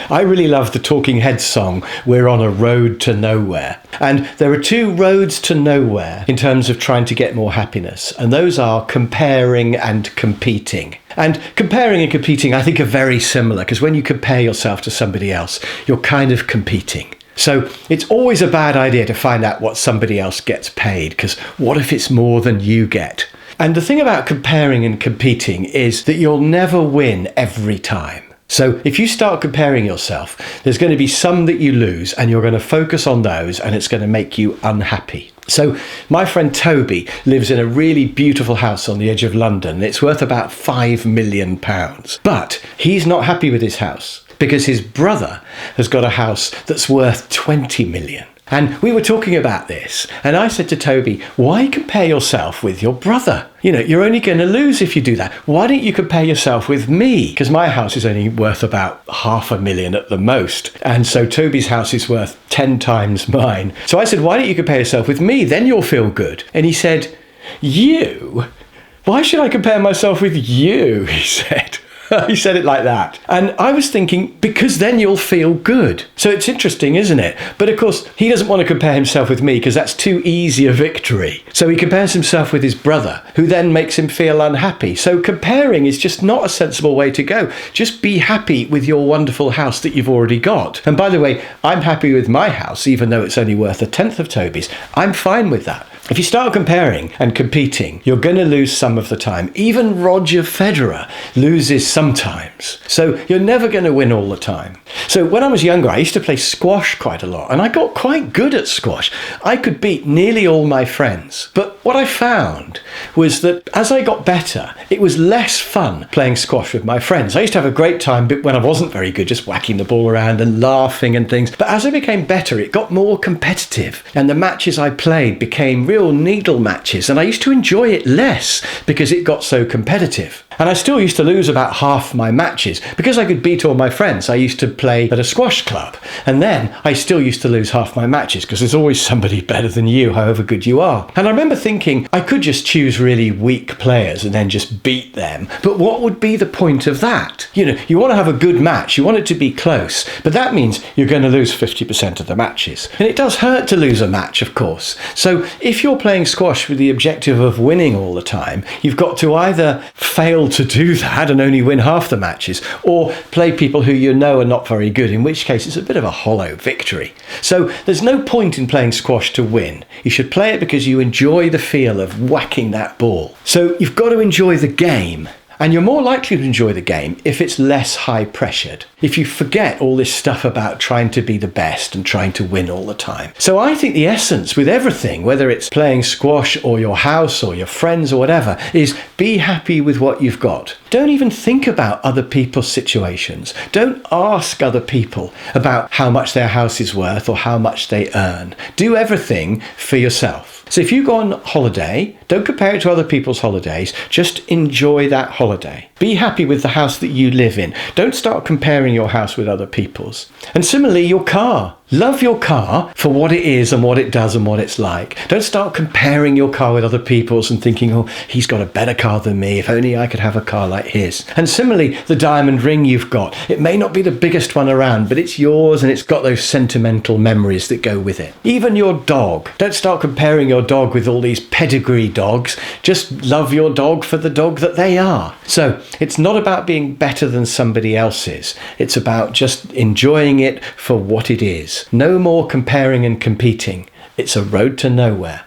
I really love the Talking Heads song, We're on a Road to Nowhere. And there are two roads to nowhere in terms of trying to get more happiness. And those are comparing and competing. And comparing and competing, I think, are very similar, because when you compare yourself to somebody else, you're kind of competing. So it's always a bad idea to find out what somebody else gets paid, because what if it's more than you get? And the thing about comparing and competing is that you'll never win every time. So if you start comparing yourself, there's going to be some that you lose, and you're going to focus on those, and it's going to make you unhappy. So my friend Toby lives in a really beautiful house on the edge of London. It's worth about £5 million. But he's not happy with his house because his brother has got a house that's worth 20 million. And we were talking about this, and I said to Toby, why compare yourself with your brother? You know, you're only going to lose if you do that. Why don't you compare yourself with me? Because my house is only worth about £500,000 at the most. And so Toby's house is worth 10 times mine. So I said, why don't you compare yourself with me? Then you'll feel good. And he said, you? Why should I compare myself with you? He said. He said it like that. And I was thinking, because then you'll feel good. So it's interesting, isn't it? But of course, he doesn't want to compare himself with me because that's too easy a victory. So he compares himself with his brother, who then makes him feel unhappy. So comparing is just not a sensible way to go. Just be happy with your wonderful house that you've already got. And by the way, I'm happy with my house, even though it's only worth a tenth of Toby's. I'm fine with that. If you start comparing and competing, you're going to lose some of the time. Even Roger Federer loses sometimes. So you're never going to win all the time. So when I was younger, I used to play squash quite a lot, and I got quite good at squash. I could beat nearly all my friends. But what I found was that as I got better, it was less fun playing squash with my friends. I used to have a great time when I wasn't very good, just whacking the ball around and laughing and things. But as I became better, it got more competitive, and the matches I played became real needle matches, and I used to enjoy it less because it got so competitive. And I still used to lose about half my matches because I could beat all my friends. I used to play at a squash club, and then I still used to lose half my matches because there's always somebody better than you, however good you are. And I remember thinking I could just choose really weak players and then just beat them. But what would be the point of that? You know, you want to have a good match, you want it to be close, but that means you're going to lose 50% of the matches. And it does hurt to lose a match, of course. So if you're playing squash with the objective of winning all the time, you've got to either fail to do that and only win half the matches, or play people who you know are not very good, in which case it's a bit of a hollow victory. So there's no point in playing squash to win. You should play it because you enjoy the feel of whacking that ball. So you've got to enjoy the game. And you're more likely to enjoy the game if it's less high-pressured, if you forget all this stuff about trying to be the best and trying to win all the time. So I think the essence with everything, whether it's playing squash or your house or your friends or whatever, is be happy with what you've got. Don't even think about other people's situations. Don't ask other people about how much their house is worth or how much they earn. Do everything for yourself. So if you go on holiday, don't compare it to other people's holidays. Just enjoy that holiday. Be happy with the house that you live in. Don't start comparing your house with other people's. And similarly, your car. Love your car for what it is and what it does and what it's like. Don't start comparing your car with other people's and thinking, oh, he's got a better car than me. If only I could have a car like his. And similarly, the diamond ring you've got. It may not be the biggest one around, but it's yours and it's got those sentimental memories that go with it. Even your dog. Don't start comparing your dog with all these pedigree dogs. Just love your dog for the dog that they are. So it's not about being better than somebody else's. It's about just enjoying it for what it is. No more comparing and competing. It's a road to nowhere.